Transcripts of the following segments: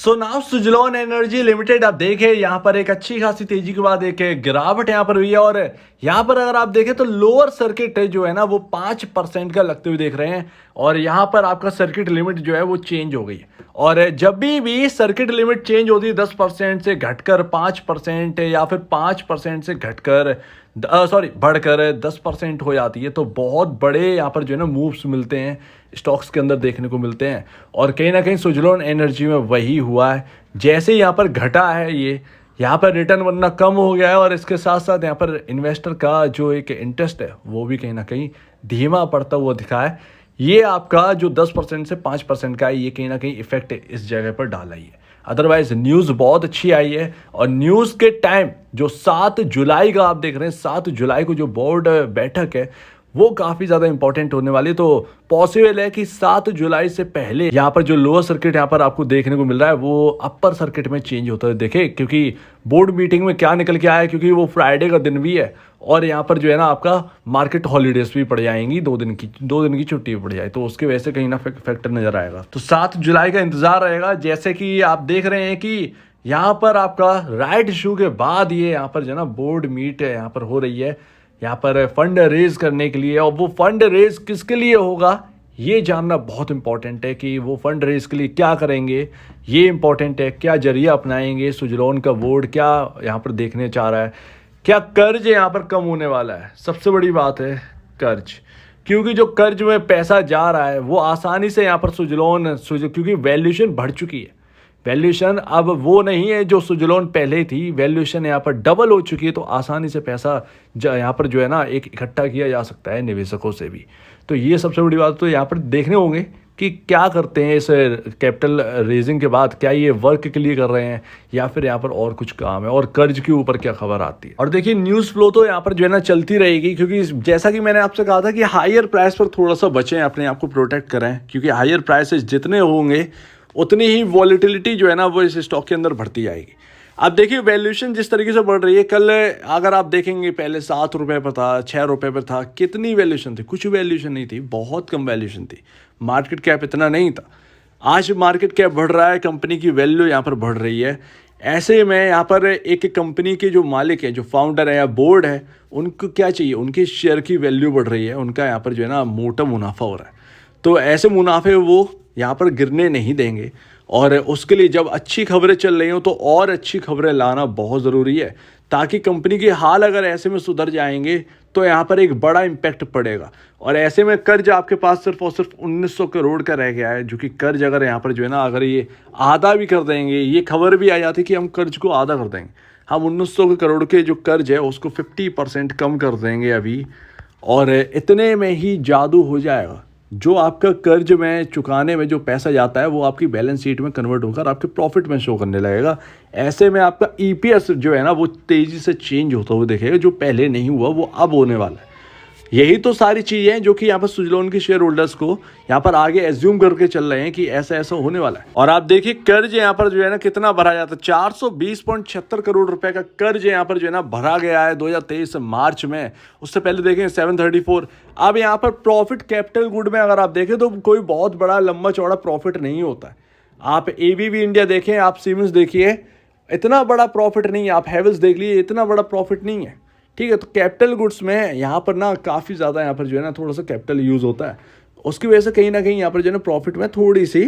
So now Suzlon energy limited आप देखें यहाँ पर एक अच्छी खासी तेजी के बाद एक गिरावट यहाँ पर हुई है। और यहाँ पर अगर आप देखें तो लोअर सर्किट जो है ना वो 5% का लगते हुए देख रहे हैं। और यहाँ पर आपका सर्किट लिमिट जो है वो चेंज हो गई है। और जब भी सर्किट लिमिट चेंज होती है 10% से घटकर 5% या फिर 5% से घटकर बढ़कर 10% हो जाती है, तो बहुत बड़े यहाँ पर जो है ना मूव्स मिलते हैं स्टॉक्स के अंदर देखने को मिलते हैं। और कहीं ना कहीं सुजलॉन एनर्जी में वही हुआ है। जैसे यहाँ पर घटा है ये, यहाँ पर रिटर्न बनना कम हो गया है और इसके साथ साथ यहाँ पर इन्वेस्टर का जो एक इंटरेस्ट है वो भी कहीं ना कहीं धीमा पड़ता हुआ दिखा है। ये आपका जो 10% से 5% का है, ये कहीं ना कहीं इफेक्ट इस जगह पर डाला ही है। अदरवाइज न्यूज़ बहुत अच्छी आई है। और न्यूज़ के टाइम जो 7 जुलाई का आप देख रहे हैं, 7 जुलाई को जो बोर्ड बैठक है वो काफ़ी ज़्यादा इंपॉर्टेंट होने वाली है। तो पॉसिबल है कि 7 जुलाई से पहले यहाँ पर जो लोअर सर्किट यहाँ पर आपको देखने को मिल रहा है वो अपर सर्किट में चेंज होता है देखे, क्योंकि बोर्ड मीटिंग में क्या निकल के आया है, क्योंकि वो फ्राइडे का दिन भी है और यहाँ पर जो है ना आपका मार्केट हॉलीडेज भी पड़ जाएंगी, 2 दिन की छुट्टी भी पड़ जाए, तो उसके वजह से कहीं ना फैक्टर नजर आएगा। तो 7 जुलाई का इंतजार रहेगा। जैसे कि आप देख रहे हैं कि यहाँ पर आपका राइट इशू के बाद ये यहाँ पर जो है ना बोर्ड मीट यहाँ पर हो रही है, यहाँ पर फंड रेज करने के लिए। और वो फंड रेज किसके लिए होगा ये जानना बहुत इंपॉर्टेंट है कि वो फंड रेज के लिए क्या करेंगे, ये इंपॉर्टेंट है। क्या जरिया अपनाएंगे सुजलॉन का बोर्ड, क्या यहाँ पर देखने चाह रहा है, क्या कर्ज यहाँ पर कम होने वाला है। सबसे बड़ी बात है कर्ज, क्योंकि जो कर्ज में पैसा जा रहा है वो आसानी से यहाँ पर क्योंकि वैल्यूएशन बढ़ चुकी है। वैल्यूएशन अब वो नहीं है जो सुजलॉन पहले थी, वैल्यूएशन यहाँ पर डबल हो चुकी है। तो आसानी से पैसा यहाँ पर जो है ना एक इकट्ठा किया जा सकता है निवेशकों से भी। तो ये सबसे बड़ी बात तो यहाँ पर देखने होंगे कि क्या करते हैं इस कैपिटल रेजिंग के बाद, क्या ये वर्क के लिए कर रहे हैं या फिर यहाँ पर और कुछ काम है, और कर्ज के ऊपर क्या खबर आती है। और देखिए न्यूज़ फ्लो तो यहाँ पर जो है ना चलती रहेगी, क्योंकि जैसा कि मैंने आपसे कहा था कि हायर प्राइस पर थोड़ा सा बचें, अपने आप को प्रोटेक्ट करें, क्योंकि हायर प्राइसेस जितने होंगे उतनी ही वॉलीटिलिटी जो है ना वो इस स्टॉक के अंदर बढ़ती जाएगी। अब देखिए वैल्यूएशन जिस तरीके से बढ़ रही है, कल अगर आप देखेंगे पहले 7 रुपये पर था, 6 रुपये पर था, कितनी वैल्यूएशन थी, कुछ वैल्यूएशन नहीं थी, बहुत कम वैल्यूएशन थी, मार्केट कैप इतना नहीं था। आज मार्केट कैप बढ़ रहा है, कंपनी की वैल्यू यहाँ पर बढ़ रही है। ऐसे में यहाँ पर एक कंपनी के जो मालिक है, जो फाउंडर है या बोर्ड है, उनको क्या चाहिए, उनके शेयर की वैल्यू बढ़ रही है, उनका यहाँ पर जो है ना मोटा मुनाफा हो रहा है। तो ऐसे मुनाफे वो यहाँ पर गिरने नहीं देंगे। और उसके लिए जब अच्छी खबरें चल रही हो तो और अच्छी खबरें लाना बहुत ज़रूरी है, ताकि कंपनी के हाल अगर ऐसे में सुधर जाएंगे तो यहाँ पर एक बड़ा इम्पैक्ट पड़ेगा। और ऐसे में कर्ज आपके पास सिर्फ और सिर्फ 1900 करोड़ का रह गया है, जो कि कर्ज अगर यहाँ पर जो है ना अगर ये आधा भी कर देंगे, ये खबर भी आ जाती कि हम कर्ज को आधा कर देंगे, हम 1900 करोड़ के जो कर्ज है उसको 50% कम कर देंगे अभी, और इतने में ही जादू हो जाएगा। जो आपका कर्ज में चुकाने में जो पैसा जाता है वो आपकी बैलेंस शीट में कन्वर्ट होकर आपके प्रॉफिट में शो करने लगेगा। ऐसे में आपका ईपीएस जो है ना वो तेज़ी से चेंज होता हुआ दिखेगा, जो पहले नहीं हुआ वो अब होने वाला है। यही तो सारी चीज़ें हैं जो कि यहाँ पर सुजलॉन के शेयर होल्डर्स को यहाँ पर आगे एज्यूम करके चल रहे हैं कि ऐसा ऐसा होने वाला है। और आप देखिए कर्ज यहाँ पर जो है ना कितना भरा जाता है, 420.76 करोड़ रुपए का कर्ज यहाँ पर जो है ना भरा गया है 2023 मार्च में। उससे पहले देखें 734। अब यहाँ पर प्रॉफिट कैपिटल गुड में अगर आप देखें तो कोई बहुत बड़ा लंबा चौड़ा प्रॉफिट नहीं होता है। आप एबीबी इंडिया देखें, आप सीमेंस देखिए, इतना बड़ा प्रॉफिट नहीं है। आप हैवेल्स देख लीजिए, इतना बड़ा प्रॉफिट नहीं है। ठीक है, तो कैपिटल गुड्स में यहाँ पर ना काफ़ी ज़्यादा यहाँ पर जो है ना थोड़ा सा कैपिटल यूज़ होता है, उसकी वजह से कहीं ना कहीं यहाँ पर जो है ना प्रॉफिट में थोड़ी सी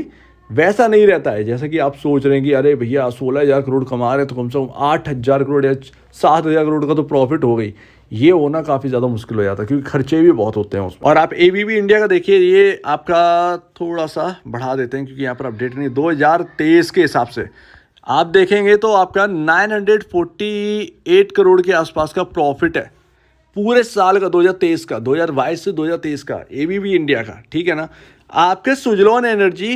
वैसा नहीं रहता है जैसा कि आप सोच रहे हैं कि अरे भैया 16,000 करोड़ कमा रहे हैं तो कम से कम 8,000 करोड़ या 7,000 करोड़ का तो प्रॉफिट हो गई। ये होना काफ़ी ज़्यादा मुश्किल हो जाता है, क्योंकि खर्चे भी बहुत होते हैं उसमें। और आप एबीबी इंडिया का देखिए, ये आपका थोड़ा सा बढ़ा देते हैं क्योंकि यहाँ पर अपडेट नहीं, 2023 के हिसाब से आप देखेंगे तो आपका 948 करोड़ के आसपास का प्रॉफिट है पूरे साल का, 2023 का, 2022 से 2023 का एबीबी इंडिया का। ठीक है ना, आपके सुजलॉन एनर्जी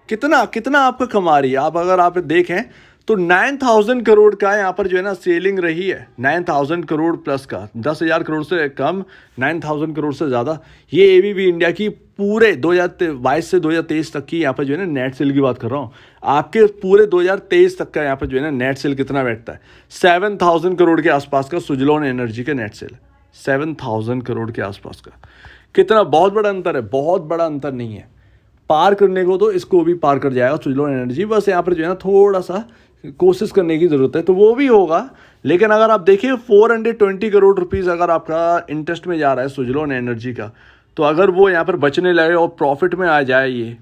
कितना कितना आपका कमा रही है। आप अगर आप देखें तो 9,000 करोड़ का यहाँ पर जो है ना सेलिंग रही है, 9,000 करोड़ प्लस का, 10,000 करोड़ से कम, 9,000 करोड़ से ज़्यादा। ये एबीबी इंडिया की पूरे 2022 से 2023 तक की यहाँ पर जो है ना नेट सेल की बात कर रहा हूँ। आपके पूरे 2023 तक का यहाँ पर जो है ना नेट सेल कितना बैठता है, 7,000 करोड़ के आसपास का सुजलॉन एनर्जी का नेट सेल, 7,000 करोड़ के आसपास का। कितना बहुत बड़ा अंतर है, बहुत बड़ा अंतर नहीं है। पार करने को तो इसको भी पार कर जाएगा सुजलॉन एनर्जी। बस यहाँ पर जो है ना थोड़ा सा कोशिश करने की ज़रूरत है, तो वो भी होगा। लेकिन अगर आप देखिए 420 करोड़ रुपीज़ अगर आपका इंटरेस्ट में जा रहा है सुजलॉन एनर्जी का, तो अगर वो यहाँ पर बचने लगे और प्रॉफिट में आ जाए ये,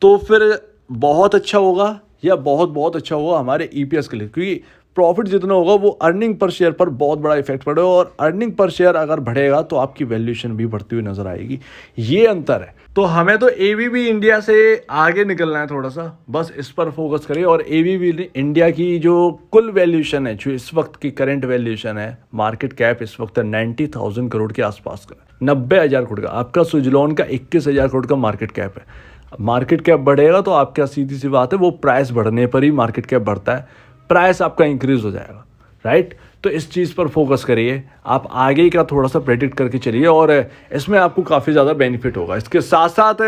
तो फिर बहुत अच्छा होगा, या बहुत बहुत अच्छा होगा हमारे ईपीएस के लिए, क्योंकि प्रॉफिट जितना होगा वो अर्निंग पर शेयर पर बहुत बड़ा इफेक्ट पड़ेगा, और अर्निंग पर शेयर अगर बढ़ेगा तो आपकी वैल्यूएशन भी बढ़ती हुई नजर आएगी। ये अंतर है। तो हमें तो एबीबी इंडिया से आगे निकलना है थोड़ा सा, बस इस पर फोकस करिए। और एबीबी इंडिया की जो कुल वैल्यूएशन है, जो इस वक्त की करंट वैल्यूएशन है, मार्केट कैप इस वक्त 90,000 करोड़ के आसपास का, 90,000 करोड़ का। आपका सुजलॉन का 21,000 करोड़ का मार्केट कैप है। मार्केट कैप बढ़ेगा तो आपका सीधी सी बात है वो प्राइस बढ़ने पर ही मार्केट कैप बढ़ता है, प्राइस आपका इंक्रीज हो जाएगा, राइट। तो इस चीज़ पर फोकस करिए, आप आगे का थोड़ा सा प्रेडिक्ट करके चलिए, और इसमें आपको काफ़ी ज़्यादा बेनिफिट होगा। इसके साथ साथ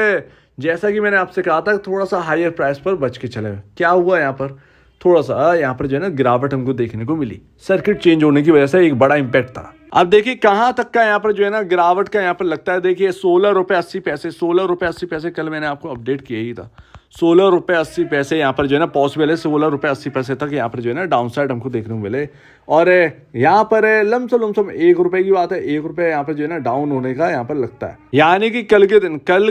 जैसा कि मैंने आपसे कहा था, थोड़ा सा हायर प्राइस पर बच के चले। क्या हुआ यहाँ पर, थोड़ा सा यहाँ पर जो है ना गिरावट हमको देखने को मिली, सर्किट चेंज होने की वजह से एक बड़ा इंपैक्ट था। अब देखिए कहाँ तक का यहाँ पर जो है ना गिरावट का यहाँ पर लगता है। देखिए 16 रुपये 80 पैसे, 16 रुपये 80 पैसे कल मैंने आपको अपडेट किया ही था। 16 रुपये 80 पैसे यहाँ पर जो है ना पॉसिबल है, 16 रुपये 80 पैसे तक यहाँ पर जो है ना डाउन साइड हमको देखने को मिले। और यहाँ पर लमसम 1 रुपये की बात है, 1 रुपये यहाँ पर जो है ना डाउन होने का यहाँ पर लगता है। यानी कि कल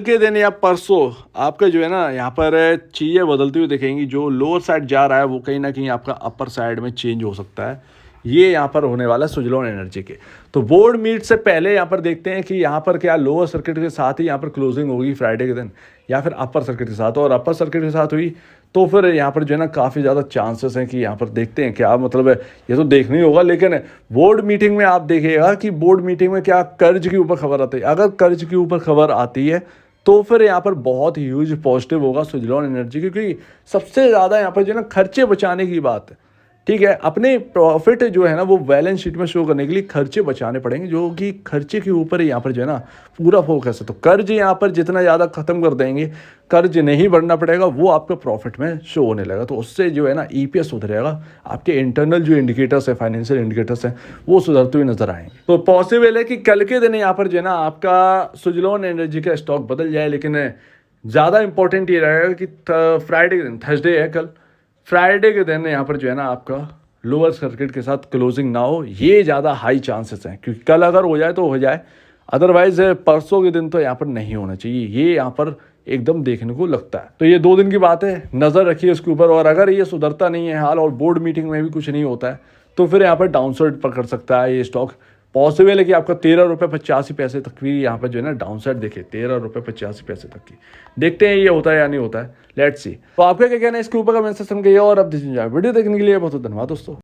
के दिन या परसों आपका जो है ना यहाँ पर चीज़ें बदलती हुई दिखेंगी। जो लोअर साइड जा रहा है वो कहीं ना कहीं आपका अपर साइड में चेंज हो सकता है। ये यहाँ पर होने वाला है सुजलॉन एनर्जी के। तो बोर्ड मीट से पहले यहाँ पर देखते हैं कि यहाँ पर क्या लोअर सर्किट के साथ ही यहाँ पर क्लोजिंग होगी फ्राइडे के दिन, या फिर अपर सर्किट के साथ। और अपर सर्किट के साथ हुई तो फिर यहाँ पर जो है ना काफ़ी ज़्यादा चांसेस हैं कि यहाँ पर देखते हैं क्या मतलब है, ये तो देखना ही होगा। लेकिन बोर्ड मीटिंग में आप देखिएगा कि बोर्ड मीटिंग में क्या कर्ज के ऊपर खबर आती है। अगर कर्ज के ऊपर खबर आती है तो फिर यहाँ पर बहुत ह्यूज पॉजिटिव होगा सुजलॉन एनर्जी, क्योंकि सबसे ज़्यादा यहाँ पर जो है ना खर्चे बचाने की बात है। ठीक है, अपने प्रॉफिट जो है ना वो बैलेंस शीट में शो करने के लिए खर्चे बचाने पड़ेंगे, जो कि खर्चे के ऊपर यहाँ पर जो है ना पूरा फोकस है। तो कर्ज यहाँ पर जितना ज़्यादा ख़त्म कर देंगे, कर्ज नहीं बढ़ना पड़ेगा, वो आपका प्रॉफिट में शो होने लगेगा। तो उससे जो है ना ईपीएस सुधरेगा, आपके इंटरनल जो इंडिकेटर्स है, फाइनेंशियल इंडिकेटर्स हैं, वो सुधरते हुए नजर आएंगे। तो पॉसिबल है कि कल के दिन यहाँ पर जो है ना आपका सुजलॉन एनर्जी का स्टॉक बदल जाए। लेकिन ज़्यादा इंपॉर्टेंट ये रहेगा कि फ्राइडे के दिन, थर्सडे है कल, फ्राइडे के दिन यहाँ पर जो है ना आपका लोअर सर्किट के साथ क्लोजिंग ना हो, ये ज़्यादा हाई चांसेस हैं। क्योंकि कल अगर हो जाए तो हो जाए, अदरवाइज परसों के दिन तो यहाँ पर नहीं होना चाहिए, ये यहाँ पर एकदम देखने को लगता है। तो ये 2 दिन की बात है, नज़र रखिए इसके ऊपर। और अगर ये सुधरता नहीं है हाल और बोर्ड मीटिंग में भी कुछ नहीं होता है, तो फिर यहाँ पर डाउनसाइड पकड़ सकता है ये स्टॉक। पॉसिबल है कि आपका 13 रुपये 85 पैसे तक भी यहाँ पर जो है ना डाउन साइड देखे, 13 रुपये 85 पैसे तक की। देखते हैं ये होता है या नहीं होता है, लेट्स सी। तो आपका क्या कहना है इसके ऊपर कमेंट सेक्शन में, और अब वीडियो देखने के लिए बहुत धन्यवाद दोस्तों।